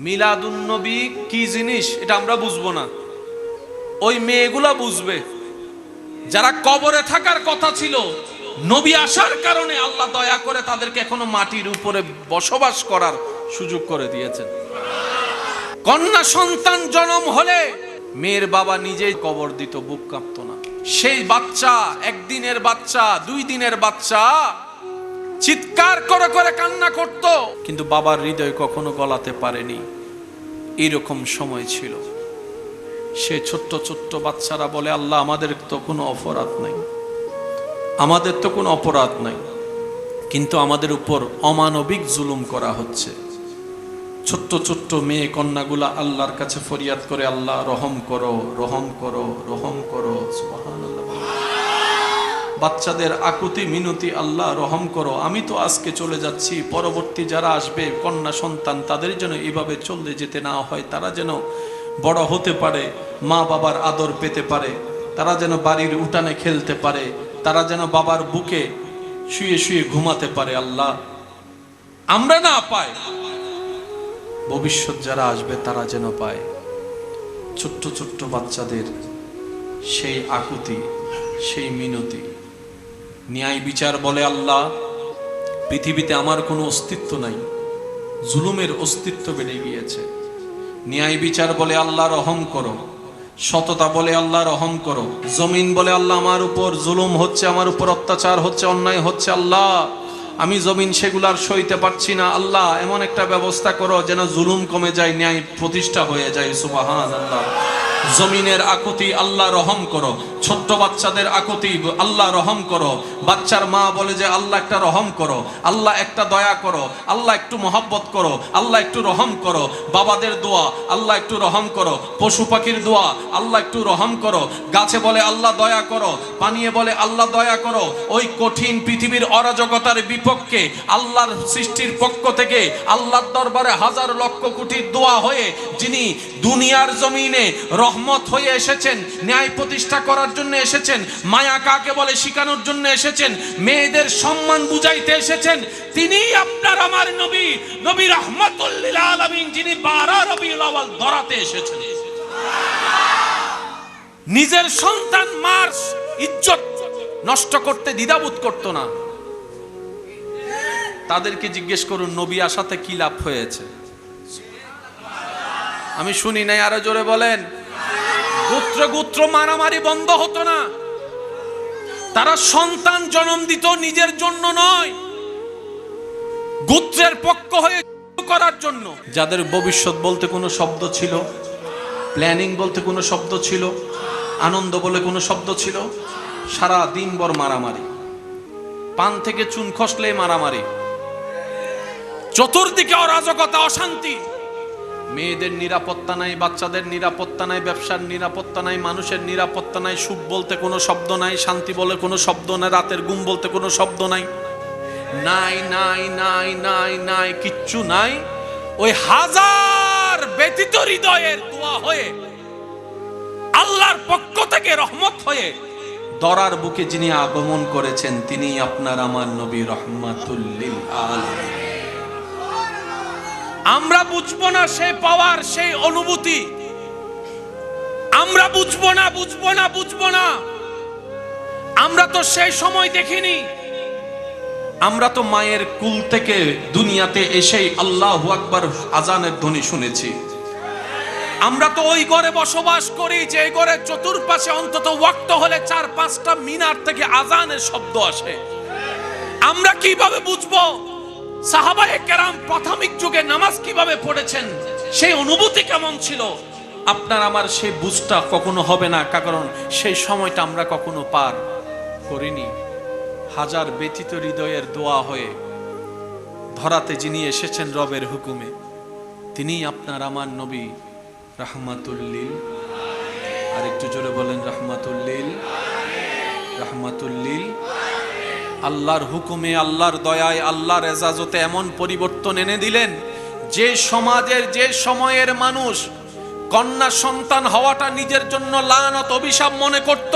মিলাদুন নবী কি জিনিস এটা আমরা বুঝবো না, ওই মেয়েগুলা বুঝবে যারা কবরে থাকার কথা ছিল। নবী আসার কারণে আল্লাহ দয়া করে তাদেরকে এখনো মাটির উপরে বসবাস করার সুযোগ করে দিয়েছেন। কন্যা সন্তান জন্ম হলে মেয়ের বাবা নিজেই কবর দিত, বুক কাঁপতো না। সেই বাচ্চা, একদিনের বাচ্চা, 2 দিনের বাচ্চা চিৎকার করে করে কান্না করত, কিন্তু বাবার হৃদয় কখনো গলাতে পারেনি। এইরকম সময় ছিল। সে ছোট্ট ছোট্ট বাচ্চারা বলে, আল্লাহ আমাদের তো কোনো অপরাধ নাই, আমাদের তো কোনো অপরাধ নাই, কিন্তু আমাদের উপর অমানবিক জুলুম করা হচ্ছে। ছোট্ট ছোট্ট মেয়ে কন্যাগুলা আল্লাহর কাছে ফরিয়াদ করে, আল্লাহ রহম করো, রহম করো, রহম করো। সুবহানাল্লাহ। বাচ্চাদের আকুতি মিনতি, আল্লাহ রহম করো, আমি তো আজকে চলে যাচ্ছি, পরবর্তী যারা আসবে কন্যা সন্তান তাদের যেন এভাবে চলে যেতে না হয়, তারা যেন বড় হতে পারে, মা বাবার আদর পেতে পারে, তারা যেন বাড়ির উঠানে খেলতে পারে, তারা যেন বাবার বুকে শুয়ে শুয়ে ঘুমাতে পারে। আল্লাহ আমরা না পাই, ভবিষ্যৎ যারা আসবে তারা যেন পায়। ছোট্ট ছোট্ট বাচ্চাদের সেই আকুতি, সেই মিনতি। ন্যায় বিচার বলে, আল্লাহ পৃথিবীতে আমার কোনো অস্তিত্ব নাই, জুলুমের অস্তিত্ব বেড়ে গিয়েছে। ন্যায় বিচার বলে, আল্লাহ রহম করো। সততা বলে, আল্লাহ রহম করো। জমিন বলে, আল্লাহ আমার উপর জুলুম হচ্ছে, আমার উপর অত্যাচার হচ্ছে, অন্যায় হচ্ছে, আল্লাহ আমি জমিন সেগুলার সইতে পারছি না, আল্লাহ এমন একটা ব্যবস্থা করো যেন জুলুম কমে যায়, ন্যায় প্রতিষ্ঠা হয়ে যায়। সুবহানাল্লাহ। জমিনের আকুতি, আল্লাহ রহম করো। ছোট্ট বাচ্চাদের আকুতি, আল্লাহ রহম করো। বাচ্চার মা বলে যে, আল্লাহ একটা রহম করো, আল্লাহ একটা দয়া করো, আল্লাহ একটু মহব্বত করো, আল্লাহ একটু রহম করো। বাবাদের দোয়া, আল্লাহ একটু রহম করো। পশু পাখির দোয়া, আল্লাহ একটু রহম করো। গাছে বলে, আল্লাহ দয়া করো। পানিয়ে বলে, আল্লাহ দয়া করো। ওই কঠিন পৃথিবীর অরাজকতার বিপক্ষে আল্লাহর সৃষ্টির পক্ষ থেকে আল্লাহর দরবারে হাজার লক্ষ কোটি দোয়া হয়ে যিনি দুনিয়ার জমিনে রহমত হয়ে এসেছেন, ন্যায় প্রতিষ্ঠা করার জন্য এসেছেন, মায়া কাকে বলে শিখানোর জন্য এসেছেন, মেয়েদের সম্মান বুঝাইতে এসেছেন, তিনি আপনার আমার নবী, নবী রাহমাতুল লিল আলামিন, যিনি 12 রবিউল আউয়াল ধরাতে এসেছেন। নিজের সন্তান মার ইজ্জত নষ্ট করতে দ্বিধাবোধ করতো না। তাদেরকে জিজ্ঞেস করুন নবী আসাতে কি লাভ হয়েছে। আমি শুনি নাই, আরো জোরে বলেন। গোত্র গোত্র মারামারি বন্ধ হতো না। তারা সন্তান জন্ম দিত নিজের জন্য নয়, গোত্রের পক্ষ হয়ে করার জন্য। যাদের ভবিষ্যৎ বলতে কোনো শব্দ ছিল, প্ল্যানিং বলতে কোনো শব্দ ছিল, আনন্দ বলে কোনো শব্দ ছিল, সারা দিন ভর মারামারি, পান থেকে চুন খসলে মারামারি, চতুর্দিকে অরাজকতা, অশান্তি। মেয়েদের নিরাপত্তা নাই, বাচ্চাদের নিরাপত্তা নাই, ব্যবসার নিরাপত্তা নাই, মানুষের নিরাপত্তা নাই, সুখ বলতে কোনো শব্দ নাই, শান্তি বলে কোনো শব্দ নাই, রাতের ঘুম বলতে কোনো শব্দ নাই, নাই নাই নাই নাই নাই, কিচ্ছু নাই। ওই হাজার ব্যতীত হৃদয়ের দোয়া হয়ে, আল্লাহর পক্ষ থেকে রহমত হয়ে দরার বুকে যিনি আগমন করেছেন, তিনি আপনার আমার নবী রাহমাতুল লিল আলামিন। আমরা বুঝবো না সেই পাওয়ার, সেই অনুভূতি, আমরা বুঝবো না, বুঝবো না, বুঝবো না। আমরা তো সেই সময় দেখিনি। আমরা তো মায়ের কুল থেকে দুনিয়াতে এসেই আল্লাহু আকবার আজানের ধ্বনি শুনেছি। আমরা তো ওই ঘরে বসবাস করি যে ঘরে চতুর্পাশে অন্তত ওয়াক্ত হলে 4-5টা মিনার থেকে আজানের শব্দ আসে। আমরা কিভাবে বুঝবো সাহাবায়ে কেরাম প্রাথমিক যুগে নামাজ কিভাবে পড়েছেন, সেই অনুভূতি কেমন ছিল? আপনার আমার সেই বুঝটা কখনো হবে না, কারণ সেই সময়টা আমরা কখনো পার করিনি। হাজার ব্যতীত হৃদয়ের দোয়া হয়ে ধরাতে যিনি এসেছেন রবের হুকুমে, তিনিই আপনার আমার নবী রাহমাতুল লিল। আর একটু জোরে বলেন, রাহমাতুল লিল, রাহমাতুল লিল। আল্লাহর হুকুমে, আল্লাহর দয়ায়, আল্লাহর এজাজতে এমন পরিবর্তন এনে দিলেন যে সমাজের, যে সময়ের মানুষ কন্যা সন্তান হওয়াটা নিজের জন্য লানত, অভিশাপ মনে করত,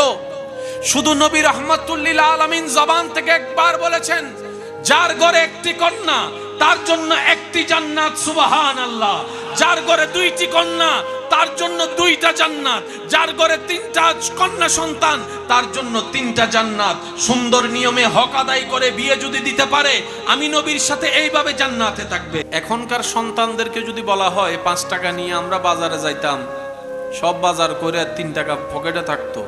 শুধু নবী রাহমাতুল লিল আলামিন জবান থেকে একবার বলেছেন, যার ঘরে একটি কন্যা তার জন্য একটি জান্নাত, সুবহানাল্লাহ। যার ঘরে দুইটি কন্যা তার জন্য দুইটা জান্নাত, যার ঘরে তিনটা কন্যা সন্তান তার জন্য তিনটা জান্নাত। সুন্দর নিয়মে হক আদায় করে বিয়ে যদি দিতে পারে, আমি নবীর সাথে এইভাবে জান্নাতে থাকবে। এখনকার সন্তানদেরকে যদি বলা হয় 5 টাকা নিয়ে আমরা বাজারে যাইতাম, সব বাজার করে 3 টাকা পকেটে থাকতো।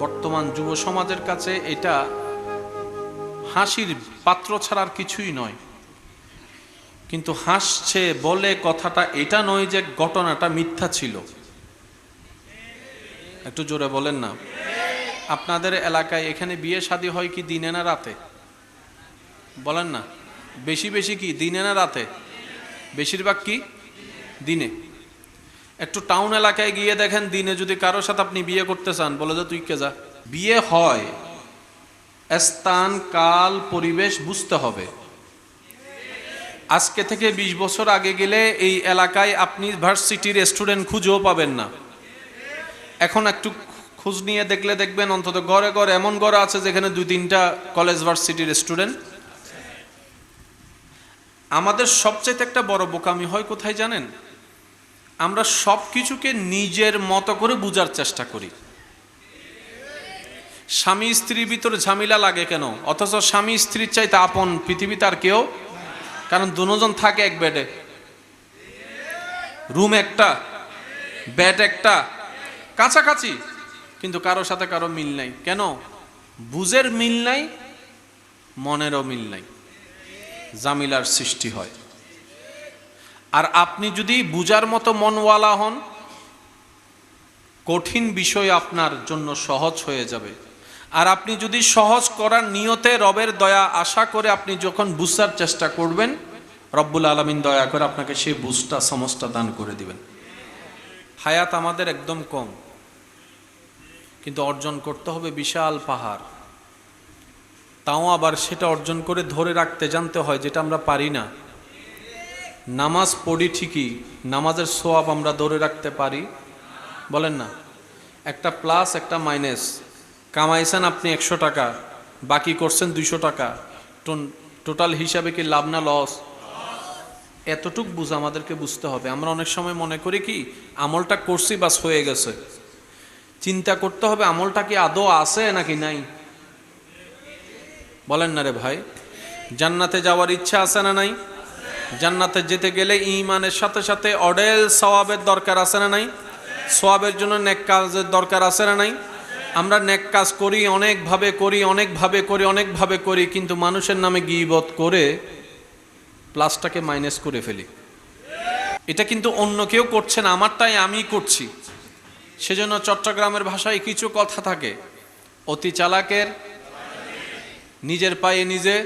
বর্তমান যুব সমাজের কাছে এটা হাসির পাত্র ছাড়ার কিছুই নয়। কিন্তু হাসছে বলে কথাটা এটা নয় যে ঘটনাটা মিথ্যা ছিল। একটু জোরে বলেন না। আপনাদের এলাকায় এখানে বিয়ে শাদী হয় কি দিনে না রাতে? বলেন না। বেশি বেশি কি দিনে না রাতে? বেশিরভাগ কি দিনে। একটু টাউন এলাকায় গিয়ে দেখেন, দিনে যদি কারোর সাথে আপনি বিয়ে করতে চান, বলে যে তুই কে যা। বিয়ে হয় স্থান, কাল, পরিবেশ বুঝতে হবে। আজকে থেকে 20 বছর আগে গেলে এই এলাকায় আপনি ভার্সিটির স্টুডেন্ট খুঁজেও পাবেন না। এখন একটু খোঁজ নিয়ে দেখলে দেখবেন অন্তত ঘরে ঘরে এমন ঘর আছে যেখানে 2-3টা কলেজ ভার্সিটির স্টুডেন্ট। আমাদের সবচেয়ে একটা বড় বোকামি হয় কোথায় জানেন? আমরা সব কিছুকে নিজের মতো করে বুঝার চেষ্টা করি। স্বামী স্ত্রীর ভিতরে ঝামেলা লাগে কেন? অথচ স্বামী স্ত্রীর চাইতে আপন পৃথিবীতে আর কেউ, কারণ দুজন থাকে এক বেডে, রুম একটা, বেড একটা, কাছাকাছি, কিন্তু কারোর সাথে কারো মিল নাই। কেন? বুঝের মিল নাই, মনেরও মিল নাই, ঝামেলার সৃষ্টি হয়। আর আপনি যদি বুঝার মতো মনওয়ালা হন, কঠিন বিষয় আপনার জন্য সহজ হয়ে যাবে। আর আপনি যদি সহজ করার নিয়তে রবের দয়া আশা করে আপনি যখন বুঝার চেষ্টা করবেন, রব্বুল আলামিন দয়া করে আপনাকে সেই বুঝটা সমস্ত দান করে দিবেন। হায়াত আমাদের একদম কম, কিন্তু অর্জন করতে হবে বিশাল পাহাড়। তাও আবার সেটা অর্জন করে ধরে রাখতে জানতে হয়, যেটা আমরা পারি না। নামাজ পড়ি ঠিকই, নামাজের সোয়াব আমরা ধরে রাখতে পারি? বলেন না। একটা প্লাস একটা মাইনাস, কামাইছেন আপনি 100 টাকা, বাকি করছেন 200 টাকা, টোটাল হিসাবে কি লাভ না লস? এতটুক বুঝ আমাদেরকে বুঝতে হবে। আমরা অনেক সময় মনে করি কি আমলটা করছি বাস হয়ে গেছে। চিন্তা করতে হবে আমলটা কি আদৌ আছে নাকি নাই। বলেন না রে ভাই। জান্নাতে যাওয়ার ইচ্ছা আছে না নাই? জান্নাতে যেতে গেলে ঈমানের সাথে সাথে অডেল সওয়াবের দরকার আছে না নাই? সওয়াবের জন্য নেক কাজের দরকার আছে না নাই? আমরা নেক কাজ করি, অনেকভাবে করি, অনেকভাবে করি, কিন্তু মানুষের নামে গীবত করে প্লাসটাকে মাইনাস করে ফেলি। এটা কিন্তু অন্য কেউ করছে না, আমারটাই আমি করছি। সেজন্য চট্টগ্রামের ভাষায় কিছু কথা থাকে, অতি চালাকের নিজের পায়ে নিজে,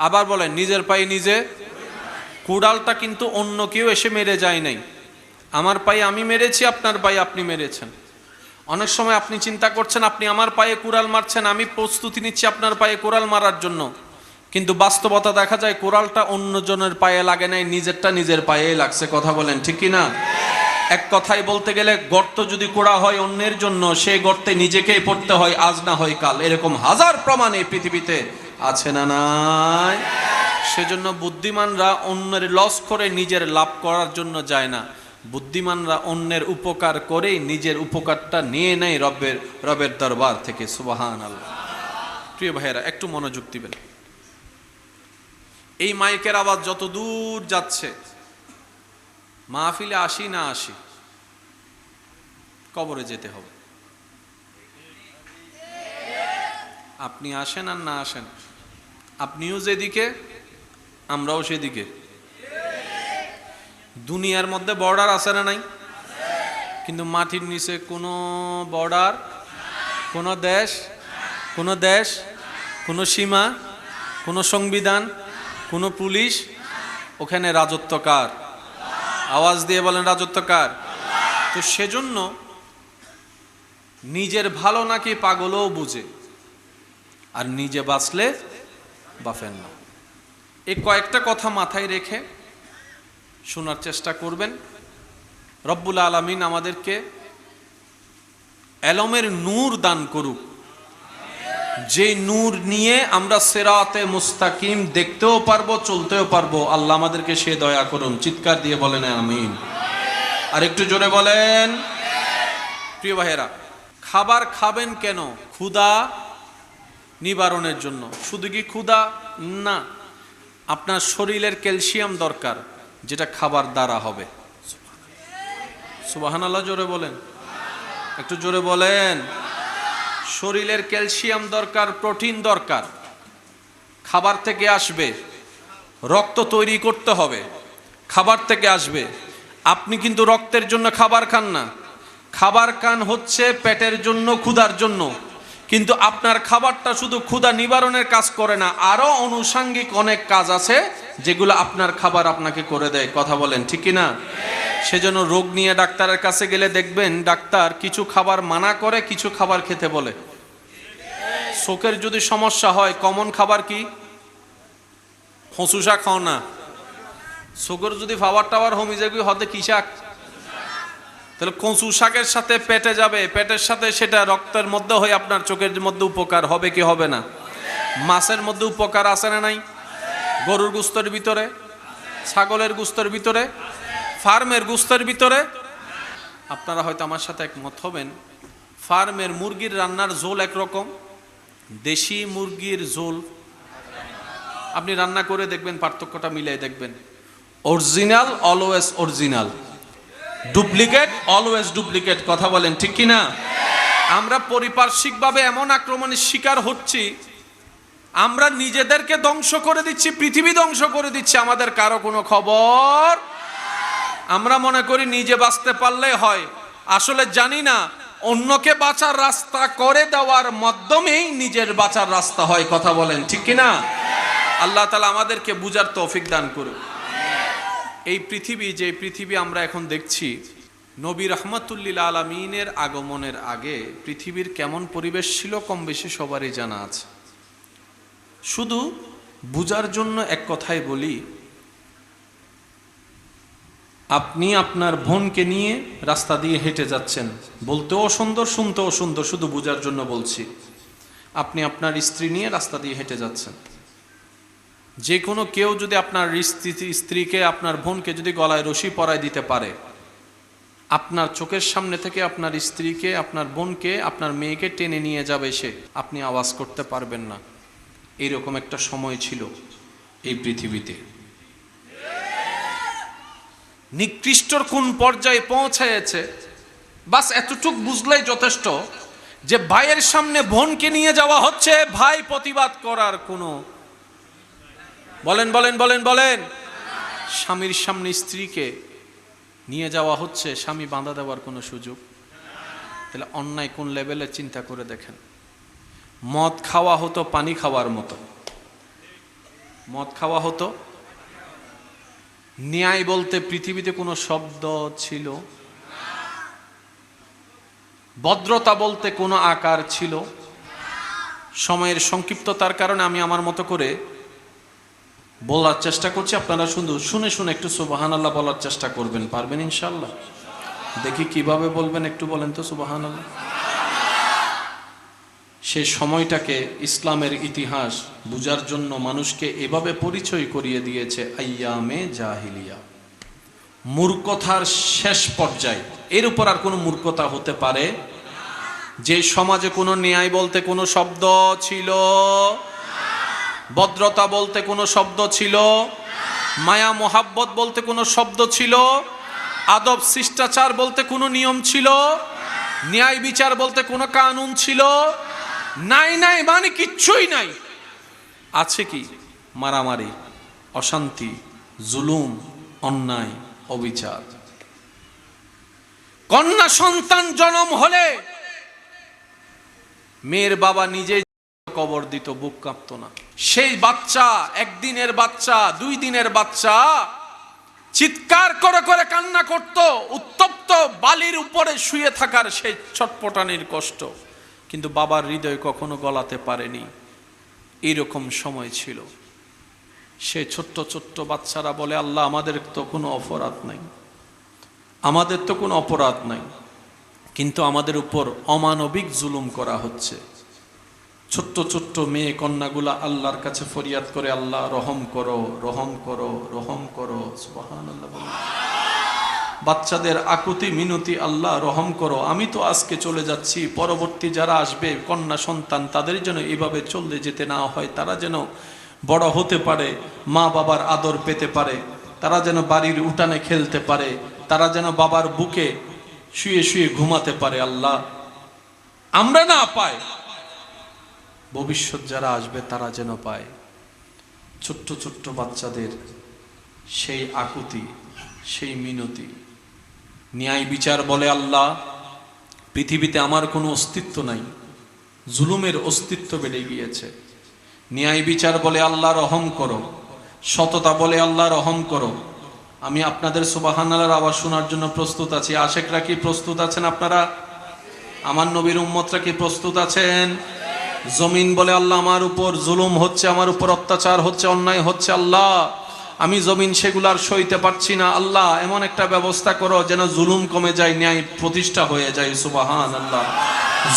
আবার বলেন নিজের পায়ে নিজে। কুড়ালটা কিন্তু অন্য কেউ এসে মেরে যায় নাই, আমার পায়ে আমি মেরেছি, আপনার পায়ে আপনি মেরেছেন। অনেক সময় আপনি চিন্তা করছেন আপনি আমার পায়ে কুড়াল মারছেন, আমি প্রস্তুতি নিচ্ছি আপনার পায়ে কুড়াল মারার জন্য, কিন্তু বাস্তবতা দেখা যায় কুড়ালটা অন্যজনের পায়ে লাগে নাই, নিজেরটা নিজের পায়ে লাগছে। কথা বলেন ঠিক কি না? এক কথায় বলতে গেলে গর্ত যদি কোড়া হয় অন্যের জন্য, সেই গর্তে নিজেকেই পড়তে হয়, আজ না হয় কাল। এরকম হাজার প্রমাণ এই পৃথিবীতে আছে না নাই? সেজন্য বুদ্ধিমানরা অন্যের লস করে নিজের লাভ করার জন্য যায় না, বুদ্ধিমানরা অন্যের উপকার করে নিজের উপকারটা নিয়ে নেয় রবের দরবার থেকে। সুবহানাল্লাহ। প্রিয় ভাইয়েরা, একটু মনোযোগ দিবেন। এই মাইকের আওয়াজ যত দূর যাচ্ছে, মাহফিলে আসি না আসি, কবরে যেতে হবে। আপনি আসেন আর না আসেন, আপনিও যেদিকে আমরাও সেদিকে। দুনিয়ার মধ্যে বর্ডার আছে না নাই? কিন্তু মাটির নিচে কোনো বর্ডার, কোনো দেশ, কোনো সীমা, কোনো সংবিধান, কোনো পুলিশ। ওখানে রাজত্ব কার? আওয়াজ দিয়ে বলেন রাজত্ব কার? তো সেজন্য নিজের ভালো নাকি পাগলও বুঝে, আর নিজে বাঁচলে বাঁচেন না। এই কয়েকটা কথা মাথায় রেখে শোনার চেষ্টা করবেন। রব্বুল আলামিন আমাদেরকে এলমের নূর দান করুক। যে নূর নিয়ে আমরা সিরাতে মুস্তাকিম দেখতেও পারবো, চলতেও পারবো। আল্লাহ আমাদেরকে সে দয়া করুন। চিৎকার দিয়ে বলেন আমিন। আর একটু জোরে বলেন। প্রিয় ভাইয়েরা, খাবার খাবেন কেন? ক্ষুধা নিবারণের জন্য। শুধু কি ক্ষুধা না, আপনার শরীরের ক্যালসিয়াম দরকার, যেটা খাবার দ্বারা হবে। সুবহানাল্লাহ, জোরে বলেন, একটু জোরে বলেন। শরীরের ক্যালসিয়াম দরকার, প্রোটিন দরকার, খাবার থেকে আসবে। রক্ত তৈরি করতে হবে, খাবার থেকে আসবে। আপনি কিন্তু রক্তের জন্য খাবার খান না, খাবার খান হচ্ছে পেটের জন্য, ক্ষুধার জন্য। কিন্তু আপনার খাবারটা শুধু ক্ষুধা নিবারণের কাজ করে না, আরো আনুষঙ্গিক অনেক কাজ আছে যেগুলো আপনার খাবার আপনাকে করে দেয়। কথা বলেন ঠিক কি না? সেজন্য রোগ নিয়ে ডাক্তারের কাছে গেলে দেখবেন ডাক্তার কিছু খাবার মানা করে, কিছু খাবার খেতে বলে। চোখের যদি সমস্যা হয়, কমন খাবার কি? হসু শাক খাও না। চোখের যদি ফাওয়ার টাওয়ার হমি যাবি হতে কি শাক? তাহলে কচু শাকের সাথে পেটে যাবে, পেটের সাথে সেটা রক্তের মধ্যে হয়ে আপনার চোখের মধ্যে উপকার হবে কি হবে না? মাছের মধ্যে উপকার আছে না নাই? গরুর গোস্তের ভিতরে, ছাগলের গোস্তের ভিতরে, ফার্মের গোস্তের ভিতরে। আপনারা হয়তো আমার সাথে একমত হবেন, ফার্মের মুরগির রান্নার ঝোল একরকম, দেশি মুরগির ঝোল আপনি রান্না করে দেখবেন, পার্থক্যটা মিলিয়ে দেখবেন। Original always original, duplicate always duplicate. কথা বলেন ঠিক কি না? আমরা পারিপার্শ্বিকভাবে এমন আক্রমণের শিকার হচ্ছি, আমরা নিজেদেরকে ধ্বংস করে দিচ্ছি, পৃথিবী ধ্বংস করে দিচ্ছি, আমাদের কারো কোনো খবর। আমরা মনে করি নিজে বাঁচতে পারলেই হয়, আসলে জানি না অন্যকে বাঁচার রাস্তা করে দেওয়ার মাধ্যমেই নিজের বাঁচার রাস্তা হয়। কথা বলেন ঠিক কি না? আল্লাহ তাআলা আমাদেরকে বুঝার তৌফিক দান করুন। এই পৃথিবী, যে পৃথিবী আমরা এখন দেখছি, নবী রাহমাতুল্লিল আলামিনের আগমনের আগে পৃথিবীর কেমন পরিবেশ ছিল কম বেশি সবারই জানা আছে। শুধু বুঝার জন্য এক কথাই বলি, আপনি আপনার বোনকে নিয়ে রাস্তা দিয়ে হেঁটে যাচ্ছেন, বলতেও সুন্দর, শুনতেও সুন্দর, শুধু বুঝার জন্য বলছি। আপনি আপনার স্ত্রী নিয়ে রাস্তা দিয়ে হেঁটে যাচ্ছেন, যে কোনো কেউ যদি আপনার স্ত্রীকে, আপনার বোনকে যদি গলায় রশি পরায় দিতে পারে, আপনার চোখের সামনে থেকে আপনার স্ত্রীকে, আপনার বোনকে, আপনার মেয়েকে টেনে নিয়ে যাবে সে, আপনি আওয়াজ করতে পারবেন না। এইরকম একটা সময় ছিল এই পৃথিবীতে। নিকৃষ্টর কোন পর্যায়ে পৌঁছায়েছে, বাস এতটুক বুঝলেই যথেষ্ট যে ভাইয়ের সামনে বোনকে নিয়ে যাওয়া হচ্ছে, ভাই প্রতিবাদ করার কোনো, বলেন বলেন বলেন বলেন, স্বামীর সামনে স্ত্রীকে নিয়ে যাওয়া হচ্ছে, স্বামী বাঁধা দেওয়ার কোনো সুযোগ। তাহলে অন্যায় কোন লেভেলে চিন্তা করে দেখেন। মদ খাওয়া হতো পানি খাওয়ার মতো, মদ খাওয়া হতো। ন্যায় বলতে পৃথিবীতে কোনো শব্দ ছিল? ভদ্রতা বলতে কোনো আকার ছিল? সময়ের সংক্ষিপ্ততার কারণে আমি আমার মতো করে বলার চেষ্টা করছি, আপনারা শুধু শুনে শুনে একটু সুবহানাল্লাহ বলার চেষ্টা করবেন। পারবেন ইনশাআল্লাহ? দেখি কিভাবে বলবেন, একটু বলেন তো সুবহানাল্লাহ। সেই সময়টাকে ইসলামের ইতিহাস বুঝার জন্য মানুষকে এভাবে পরিচয় করিয়ে দিয়েছে আইয়ামে জাহিলিয়া, মূর্খতার শেষ পর্যায়ে। এর উপর আর কোনো মূর্খতা হতে পারে? যে সমাজে কোনো ন্যায় বলতে কোনো শব্দ ছিল, ভদ্রতা বলতে কোনো শব্দ ছিল, মায়া মোহাব্বত বলতে কোনো শব্দ ছিল, আদব শিষ্টাচার বলতে কোনো নিয়ম ছিল, ন্যায় বিচার বলতে কোনো কানুন ছিল? নাই, নাই মানে কিচ্ছুই নাই। আছে কি? মারামারি, অশান্তি, জুলুম, অন্যায়, অবিচার। কন্যা সন্তান জন্ম হলে মেয়ের বাবা নিজেই কবর দিত, বুক কাঁপতো না। সেই বাচ্চা, একদিনের বাচ্চা, 2 দিনের বাচ্চা চিৎকার করে করে কান্না করত, উত্তপ্ত বালির উপরে শুয়ে থাকার সেই ছটপটানির কষ্ট, কিন্তু বাবার হৃদয় কখনো গলাতে পারেনি। এইরকম সময় ছিল। সে ছোট্ট ছোট্ট বাচ্চারা বলে, আল্লাহ আমাদের তো কোনো অপরাধ নাই, আমাদের তো কোনো অপরাধ নাই, কিন্তু আমাদের উপর অমানবিক জুলুম করা হচ্ছে। ছোট্ট ছোট্ট মেয়ে কন্যাগুলা আল্লাহর কাছে ফরিয়াদ করে, আল্লাহ রহম করো, রহম করো, রহম করো। সুবহানাল্লাহ বলেন। বাচ্চাদের আকুতি মিনতি, আল্লাহ রহম করো, আমি তো আজকে চলে যাচ্ছি, পরবর্তী যারা আসবে কন্যা সন্তান তাদের যেন এভাবে চলে যেতে না হয়, তারা যেন বড় হতে পারে, মা বাবার আদর পেতে পারে, তারা যেন বাড়ির উঠানে খেলতে পারে, তারা যেন বাবার বুকে শুয়ে শুয়ে ঘুমাতে পারে। আল্লাহ আমরা না পাই, ভবিষ্যৎ যারা আসবে তারা যেন পায়। ছোট্ট ছোট্ট বাচ্চাদের সেই আকুতি, সেই মিনতি। ন্যায় বিচার বলে আল্লাহ পৃথিবীতে আমার কোনো অস্তিত্ব নাই, জুলুমের অস্তিত্ব বেড়ে গিয়েছে। ন্যায় বিচার বলে আল্লাহ রহম করো, সততা বলে আল্লাহ রহম করো। আমি আপনাদের সুবহানাল্লাহর আওয়াজ শোনার জন্য প্রস্তুত আছি। আশেকরা কি প্রস্তুত আছেন? আপনারা আমার নবীর উম্মতরা কি প্রস্তুত আছেন? জমিন বলে আল্লাহ আমার উপর জুলুম হচ্ছে, আমার উপর অত্যাচার হচ্ছে, অন্যায় হচ্ছে। আল্লাহ আমি জমিন সেগুলার সইতে পারছি না, আল্লাহ এমন একটা ব্যবস্থা করো যেন জুলুম কমে যায়, ন্যায় প্রতিষ্ঠা হয়ে যায়। সুবহানাল্লাহ।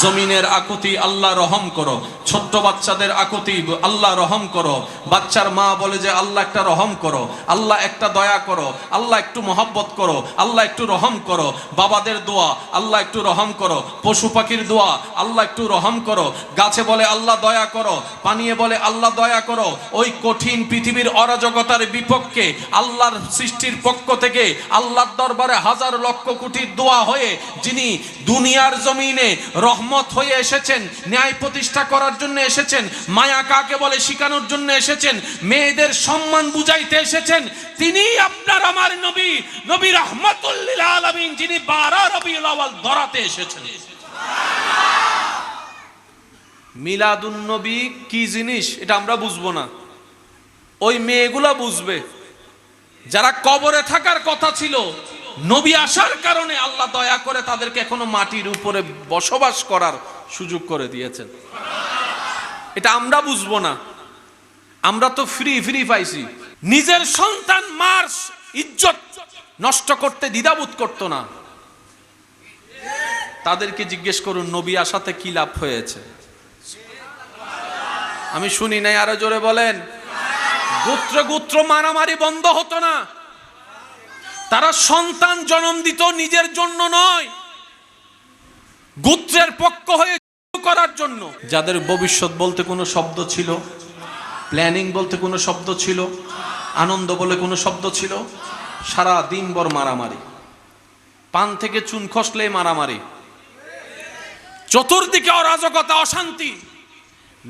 জমিনের আকুতি, আল্লাহ রহম করো। ছোট্ট বাচ্চাদের আকুতি, আল্লাহ রহম করো। বাচ্চার মা বলে যে আল্লাহ একটা রহম করো, আল্লাহ একটা দয়া করো, আল্লাহ একটু মহব্বত করো, আল্লাহ একটু রহম করো। বাবাদের দোয়া, আল্লাহ একটু রহম করো। পশু পাখির দোয়া, আল্লাহ একটু রহম করো। গাছে বলে আল্লাহ দয়া করো, পানিয়ে বলে আল্লাহ দয়া করো। ওই কঠিন পৃথিবীর অরাজকতার বিপক্ষে আল্লাহর সৃষ্টির পক্ষ থেকে আল্লাহর দরবারে হাজার লক্ষ কোটির দোয়া হয়ে যিনি দুনিয়ার জমিনে রহমত হয়ে এসেছেন, ন্যায় প্রতিষ্ঠা করার জন্য এসেছেন, মায়া কাকে বলে শিখানোর জন্য এসেছেন, মেয়েদের সম্মান বুঝাইতে এসেছেন, তিনি আপনার আমার নবী, নবী রাহমাতুল লিল আলামিন, যিনি 12 রবিউল আউয়াল ধরাতে এসেছেন। মিলাদুন নবী কি জিনিস এটা আমরা বুঝবো না, ওই মেয়েগুলা বুঝবে। যারা কবরে থাকার কথা ছিল, নবী আসার কারণে আল্লাহ দয়া করে তাদেরকে এখনো মাটির উপরে বসবাস করার সুযোগ করে দিয়েছেন। এটা আমরা বুঝবো না, আমরা তো ফ্রি ফ্রি পাইছি। নিজের সন্তান মার ইজ্জত নষ্ট করতে দ্বিধাবোধ করতো না। তাদেরকে জিজ্ঞেস করুন নবী আসাতে কি লাভ হয়েছে। আমি শুনি নাই, আরো জোরে বলেন। গোত্র গোত্র মারামারি বন্ধ হতো না। তারা সন্তান জন্ম দিত নিজের জন্য নয়, গোত্রের পক্ষ হয়ে করার জন্য। যাদের ভবিষ্যৎ বলতে কোনো শব্দ ছিল, প্ল্যানিং বলতে কোনো শব্দ ছিল, আনন্দ বলে কোনো শব্দ ছিল, সারা দিন ভর মারামারি, পান থেকে চুন খসলে মারামারি, চতুর্দিকে অরাজকতা, অশান্তি।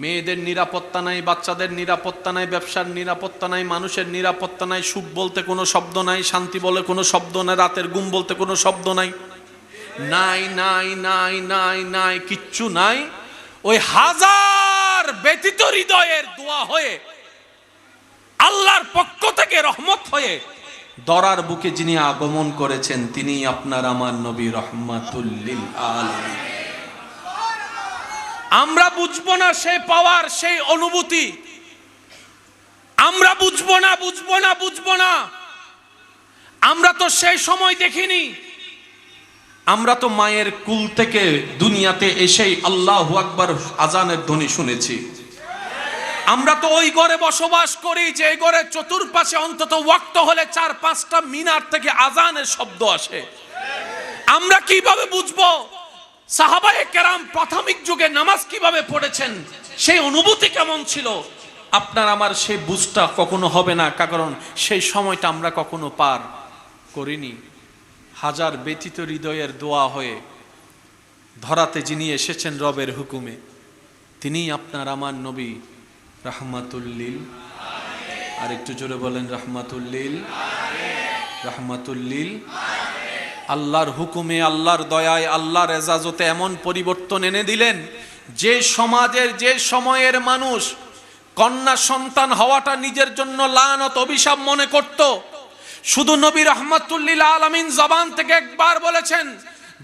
মেয়েদের নিরাপত্তা নাই, বাচ্চাদের নিরাপত্তা নাই, ব্যবসার নিরাপত্তা নাই, মানুষের নিরাপত্তা নাই, সুখ বলতে কোনো শব্দ নাই, শান্তি বলে কোনো শব্দ নাই, রাতের ঘুম বলতে কোনো শব্দ নাই, নাই নাই নাই নাই নাই, কিচ্ছু নাই। ওই হাজার ব্যতীত হৃদয়ের দোয়া হয়ে আল্লাহর পক্ষ থেকে রহমত হয়ে দরার বুকে যিনি আগমন করেছেন, তিনি আপনার আমার নবী রাহমাতুল লিল আলামিন। আমরা বুঝবো না সেই পাওয়ার, সেই অনুভূতি, আমরা বুঝবো না, বুঝবো না, বুঝবো না। আমরা তো সেই সময় দেখিনি। আমরা তো মায়ের কুল থেকে দুনিয়াতে এসেই আল্লাহু আকবার আজানের ধ্বনি শুনেছি। আমরা তো ওই ঘরে বসবাস করি যে ঘরে চতুর্পাশে অন্তত ওয়াক্ত হলে 4-5টা মিনার থেকে আজানের শব্দ আসে। আমরা কিভাবে বুঝবো সাহাবায়ে কেরাম প্রাথমিক যুগে নামাজ কিভাবে পড়েছেন, সেই অনুভূতি কেমন ছিল? আপনার আমার সেই বুঝটা কখনো হবে না, কারণ সেই সময়টা আমরা কখনো পার করিনি। হাজার ব্যতীত হৃদয়ের দোয়া হয়ে ধরাতে যিনি এসেছেন রবের হুকুমে, তিনি আপনার আমার নবী রাহমাতুল লিল। আর একটু জোরে বলেন রাহমাতুল লিল, রাহমাতুল লিল। আল্লাহর হুকুমে, আল্লাহর দয়ায়, আল্লাহর এজাজতে এমন পরিবর্তন এনে দিলেন যে সমাজের, যে সময়ের মানুষ কন্যা সন্তান হওয়াটা নিজের জন্য লানত, অভিশাপ মনে করত, শুধু নবী রাহমাতুল লিল আলামিন জবান থেকে একবার বলেছেন,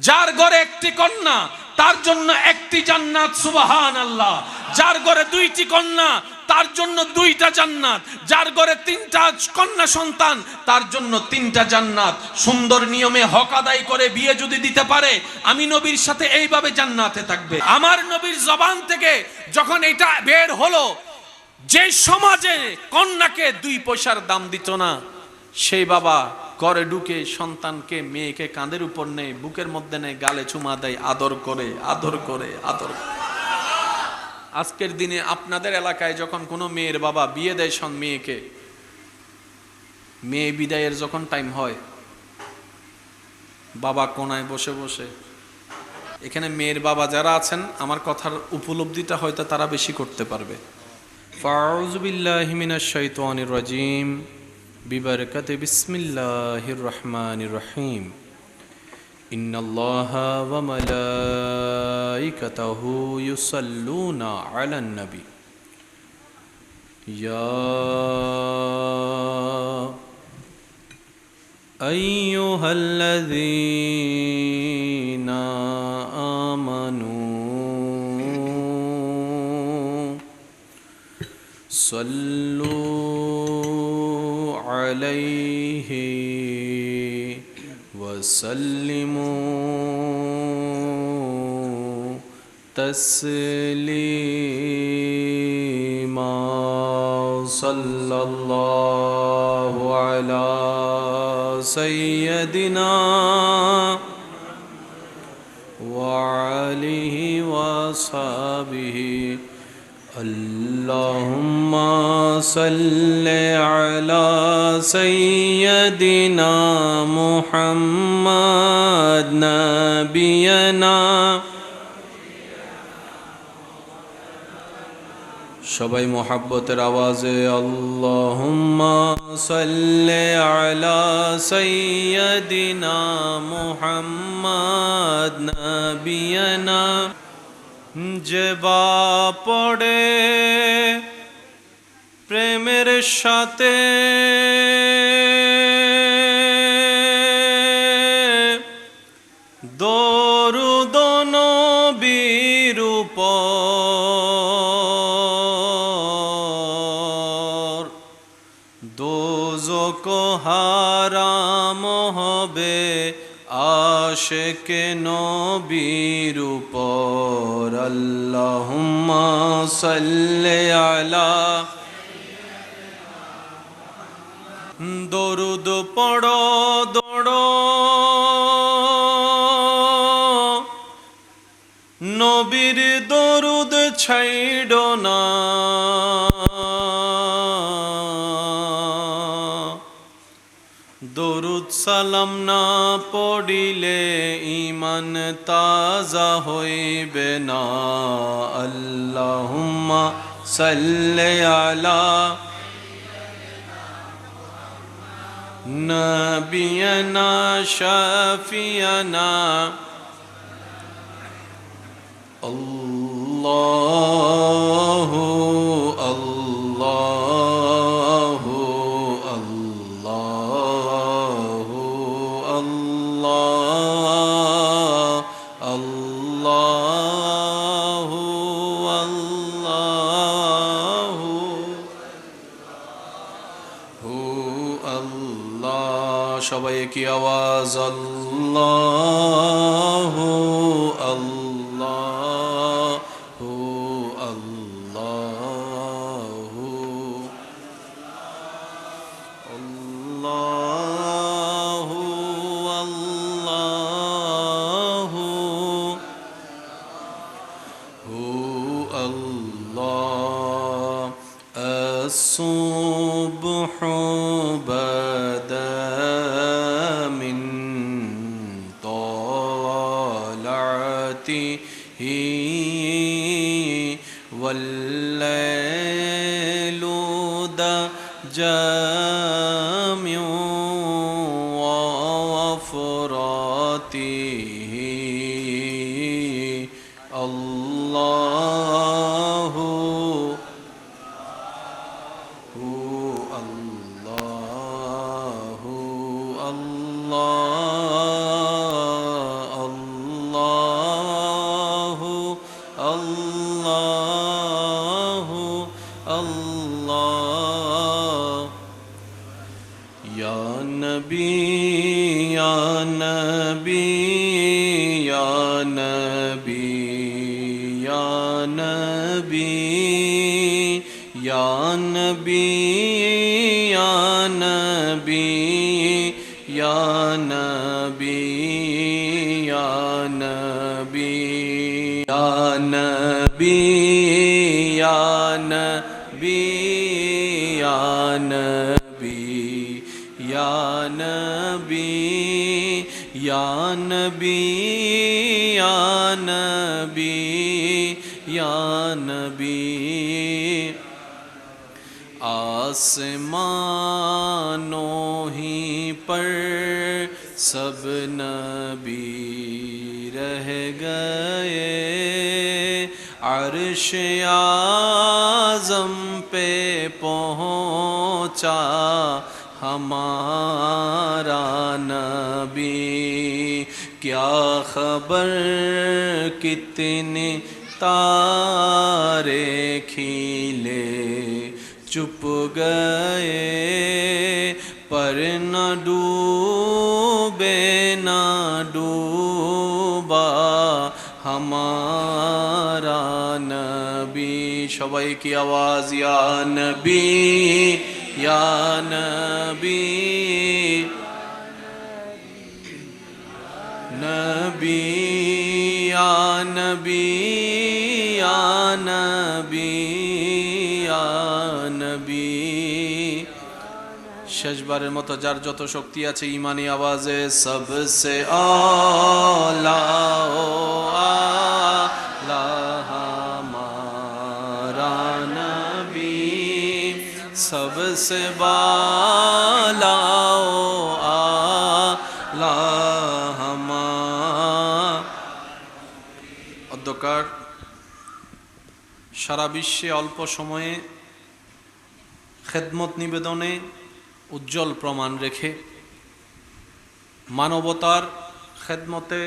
যার ঘরে একটি কন্যা তার জন্য একটি জান্নাত। সুবহানাল্লাহ। যার ঘরে 2টি কন্যা তার জন্য 2টা জান্নাত, যার ঘরে 3টা কন্যা সন্তান তার জন্য 3টা জান্নাত। সুন্দর নিয়মে হক আদায় করে বিয়ে যদি দিতে পারে, আমি নবীর সাথে এইভাবে জান্নাতে থাকবে। আমার নবীর জবান থেকে যখন এটা বের হলো, যে সমাজে কন্যাকে 2 পয়সার দাম দিত না, সেই বাবা ঘরে ঢুকে সন্তানকে, মেয়েকে কাঁধের উপর নেয়, বুকের মধ্যে নেয়, গালে চুমা দেয়, আদর করে আদর করে আদর করে। আজকের দিনে আপনাদের এলাকায় যখন কোনো মেয়ের বাবা বিয়ে দেয় মেয়েকে, মেয়ে বিদায়ের যখন টাইম হয়, বাবা কোনায় বসে বসে, এখানে মেয়ের বাবা যারা আছেন আমার কথার উপলব্ধিটা হয়তো তারা বেশি করতে পারবে। ফাউযু বিল্লাহি মিনাশ শাইতানির রাজিম, বিবারাকাতি বিসমিল্লাহির রহমানির রহিম। ইন্নাল্লাহা ওয়া মালাইকাতাহু ইউসাল্লুনা আলান নবী ইয়া আইয়ুহাল্লাযীনা আমানু সাল্লু আলাইহি ওয়া সাল্লিমু তাসলিমা। সাল্লাল্লাহু আলা সাইয়্যিদিনা ওয়া আলিহি ওয়া সাহবিহি। আল্লাহুম্মা সাল্লি আলা সাইয়্যিদিনা মুহাম্মাদ নাবিয়ানা। সবাই মোহাব্বতের আওয়াজে আল্লাহুম্মা সাল্লি আলা সাইয়্যিদিনা মুহাম্মাদ নাবিয়ানা। যে বা পড়ে প্রেমের সাথে দরুদ নবীর উপর, দোজখ হারাম হবে আশিক নবীর উপর। আল্লাহুম্মা সাল্লি আলা, দরুদ পড়ো দৌড়ো নবীর দরুদ ছাইড়ো না। দরুদ সালাম না পড়িলে ঈমান তাজা হইবে না। আল্লাহুম্মা সাল্লি আলা নাবিয়ানা শাফিয়ানা। আল্লাহু আল্লাহু আল্লাহু আল্লাহ আল্লাহু আল্লাহু হু আল্লাহ। সবাই কি আওয়াজ আল্লাহু আল্লাহু আল্লাহু আল্লাহু আল্লাহু হু আল্লাহ। الصبح بدا من طلعته والليل دجى من وفراته الله الله الله الله الله الله या नबी या नबी या नबी या नबी या नबी या नबी या नबी या नबी या नबी या नबी या नबी या नबी या नबी या नबी आसमानों ही पर सब नबी रह गए, अर्श आज़म पे पहुँचा हमारा नबी। क्या खबर कितने तारे खिले चुप गए, पर न डूबे न डूबा हमारा नबी। सबाई की आवाज़ या नबी या नबी नबी या नबी या नबी या नबी। শেষবারের মতো যার যত শক্তি আছে ইমানি আওয়াজে सबसे आला ओ आला हमारा नबी, सबसे बाला ओ आला অধ্যকার সারা বিশ্বে অল্প সময়ে খেদমত নিবেদনে উজ্জ্বল প্রমাণ রেখে মানবতার খেদমতে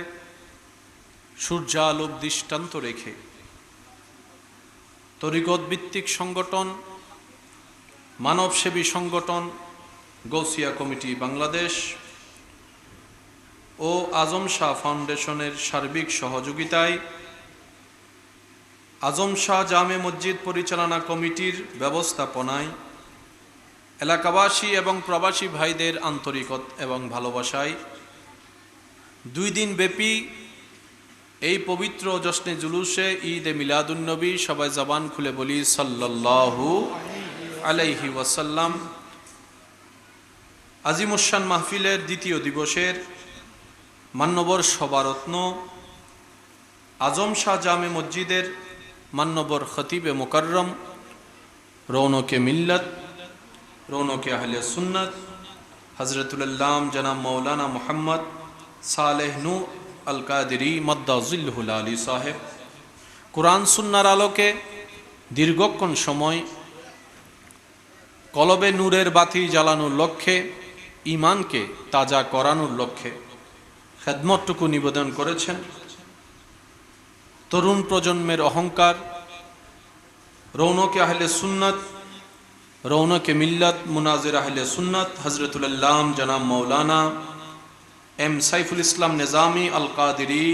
সূর্যালোক দৃষ্টান্ত রেখে তরিকত ভিত্তিক সংগঠন মানবসেবী সংগঠন গৌসিয়া কমিটি বাংলাদেশ ও আজম শাহ ফাউন্ডেশনের সার্বিক সহযোগিতায় আজম শাহ জামে মসজিদ পরিচালনা কমিটির ব্যবস্থাপনায় এলাকাবাসী এবং প্রবাসী ভাইদের আন্তরিকত এবং ভালোবাসায় 2 দিন ব্যাপী এই পবিত্র জশ্নে জুলুসে ঈদে মিলাদুন্নবী সবাই জবান খুলে বলি সাল্লাল্লাহু আলাইহি ওয়াসাল্লাম আজিমুশান মাহফিলের দ্বিতীয় দিবসের মান্যবর সভারত্ন আজম শাহ জামে মসজিদের মান্যবর খতিবে মুকাররম রৌনকে মিল্লত রৌনকে আহলে সুন্নত হযরতুল আল্লাম জনাব মৌলানা মুহাম্মদ সালেহ নূ আল কাদেরী মাদ্দাজিল্লুহুল আলী সাহেব কুরআন সুন্নাহর আলোকে দীর্ঘক্ষণ সময় কলবে নূরের বাতি জ্বালানোর লক্ষ্যে ঈমানকে তাজা করানোর লক্ষ্যে খেদমতটুকু নিবেদন করেছেন। তরুণ প্রজন্মের অহংকার রৌনকে আহলে সুন্নত রৌনকে মিল্লত মুনাজির আহলে সুন্নত হযরতুল আল্লাম জনাব মৌলানা এম সাইফুল ইসলাম নিজামী আল কাদেরী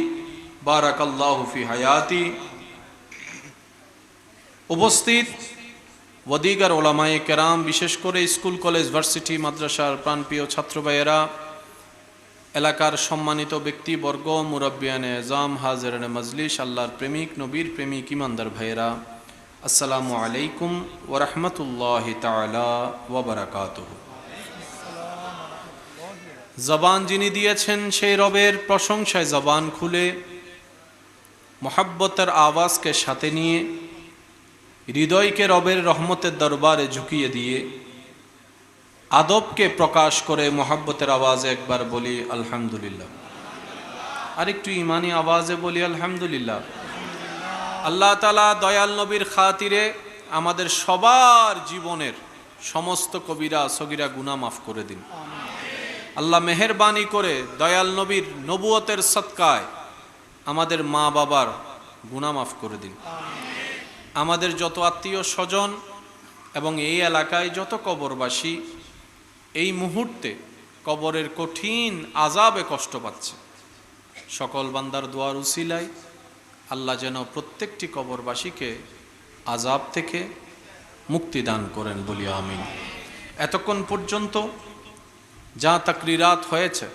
বারাকাল্লাহু ফি হায়াতি উপস্থিত ওদিগার ওলামায়ে কেরাম, বিশেষ করে স্কুল কলেজ ভার্সিটি মাদ্রাসার প্রাণপ্রিয় ছাত্র ভাইয়েরা, এলাকার সম্মানিত ব্যক্তিবর্গ, মুরব্বিয়ানে এজাম, হাজিরানে মজলিস, আল্লাহর প্রেমিক নবীর প্রেমিক ইমানদার ভাইয়েরা, আসসালামু আলাইকুম ওয়া রাহমাতুল্লাহি তাআলা ওয়া বারাকাতুহু। জবান যিনি দিয়েছেন সেই রবের প্রশংসায় জবান খুলে মোহাব্বতের আওয়াজকে সাথে নিয়ে হৃদয়কে রবের রহমতের দরবারে ঝুঁকিয়ে দিয়ে আদবকে প্রকাশ করে মোহাব্বতের আওয়াজে একবার বলি আলহামদুলিল্লাহ, আরেকটু ইমানি আওয়াজে বলি আলহামদুলিল্লাহ। আল্লাহ তাআলা দয়াল নবীর খাতিরে আমাদের সবার জীবনের সমস্ত কবিরা সগীরা গুনাহ মাফ করে দিন। আল্লাহ মেহেরবানি করে দয়াল নবীর নবুয়তের সদকায় আমাদের মা বাবার গুনাহ মাফ করে দিন। আমাদের যত আত্মীয় স্বজন এবং এই এলাকায় যত কবরবাসী এই মুহূর্তে কবরের কঠিন আযাবে কষ্ট পাচ্ছে। সকল বান্দার দোয়ার উসিলায় আল্লাহ যেন প্রত্যেকটি কবরবাসীকে আযাব থেকে মুক্তি দান করেন, বলি আমিন। এতক্ষণ পর্যন্ত যা তাকরিরাত হয়েছে,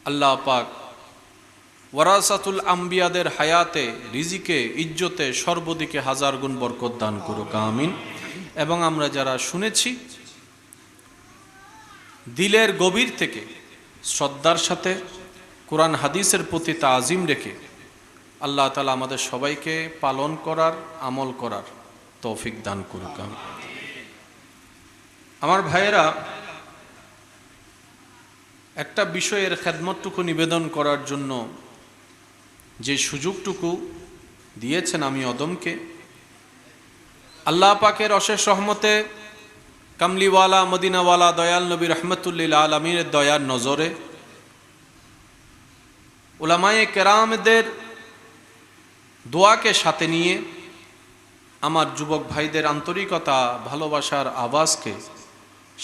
আল্লাহ পাক ওয়ারাসাতুল আম্বিয়াদের হায়াতে, রিজিকে, ইজ্জতে সর্বদিকে হাজার গুণ বরকত দান করুক, আমিন। এবং আমরা যারা শুনেছি দিলের গভীর থেকে শ্রদ্ধার সাথে কোরআন হাদিসের প্রতি তাজিম রেখে আল্লাহ তাআলা আমাদের সবাইকে পালন করার, আমল করার তৌফিক দান করুক, আমিন। আমার ভাইয়েরা, একটা বিষয়ের খেদমতটুকু নিবেদন করার জন্য যে সুযোগটুকু দিয়েছেন আমি অদমকে, আল্লাহ পাকের অশেষ রহমতে কামলিওয়ালা মদিনাওয়ালা দয়াল নবী রহমতুল্লিল আলমীর দয়ার নজরে উলামায়ে কেরামদের দোয়াকে সাথে নিয়ে আমার যুবক ভাইদের আন্তরিকতা, ভালোবাসার আওয়াজকে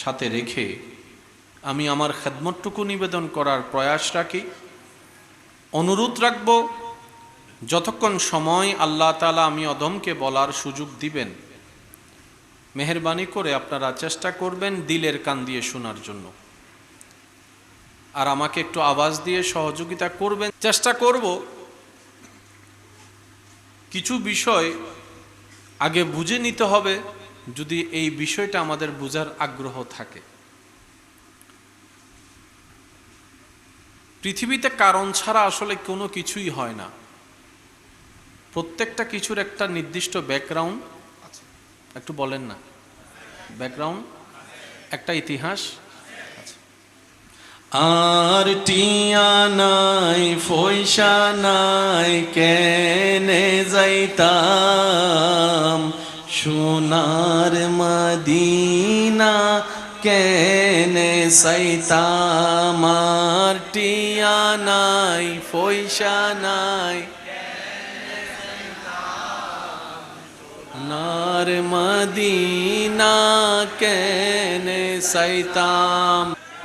সাথে রেখে আমি আমার খেদমতটুকু নিবেদন করার প্রয়াস রাখি। অনুরোধ রাখব, যতক্ষণ সময় আল্লাহ তাআলা আমি অদমকে বলার সুযোগ দিবেন, মেহেরবানি করে আপনারা চেষ্টা করবেন দিলের কান দিয়ে শোনার জন্য, আর আমাকে একটু আওয়াজ দিয়ে সহযোগিতা করবেন। চেষ্টা করব কিছু বিষয় আগে বুঝে নিতে হবে, যদি এই বিষয়টা আমাদের বুঝার আগ্রহ থাকে। পৃথিবীতে কারণ ছাড়া আসলে কোনো কিছুই হয় না। প্রত্যেকটা কিছুর একটা নির্দিষ্ট ব্যাকগ্রাউন্ড, একটু বলেন না, ব্যাকগ্রাউন্ড, একটা ইতিহাস। আর টিয়া নাই পয়সা নাই কেনে যাইতাম সোনার মদিনা কেনে সাইতাম। আর টিয়া নাই পয়সা নাই সোনার মদিনা কেনে সাইতাম।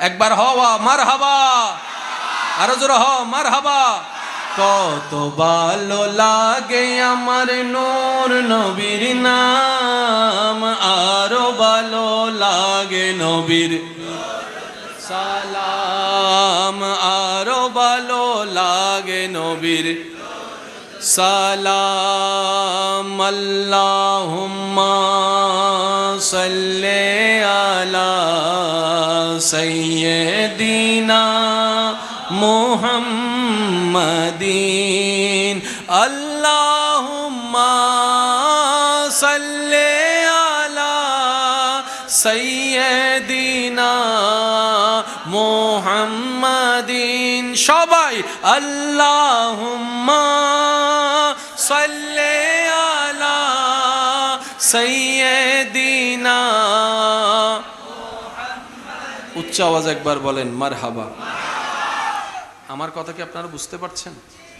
একবার হওয়া মারহাবা, আরো জোরে হ মারহাবা। কত ভালো লাগে আমার নূর নবীর নাম, আরো ভালো লাগে নবীর সালাম, আরো ভালো লাগে নবীর সালাম। আল্লাহুম্মা সাল্লি আলা সাইয়্যিদিনা মুহাম্মাদিন। আল্লাহুম্মা সাল্লি আলা সাইয়্যিদিনা মুহাম্মাদিন। সবাই আল্লাহুম্মা সাল্লি আলা সাইয়্যিদিনা। উচ্চ আওয়াজ একবার বলেন মারহাবা। আমার কথা কি আপনারা বুঝতে পারছেন?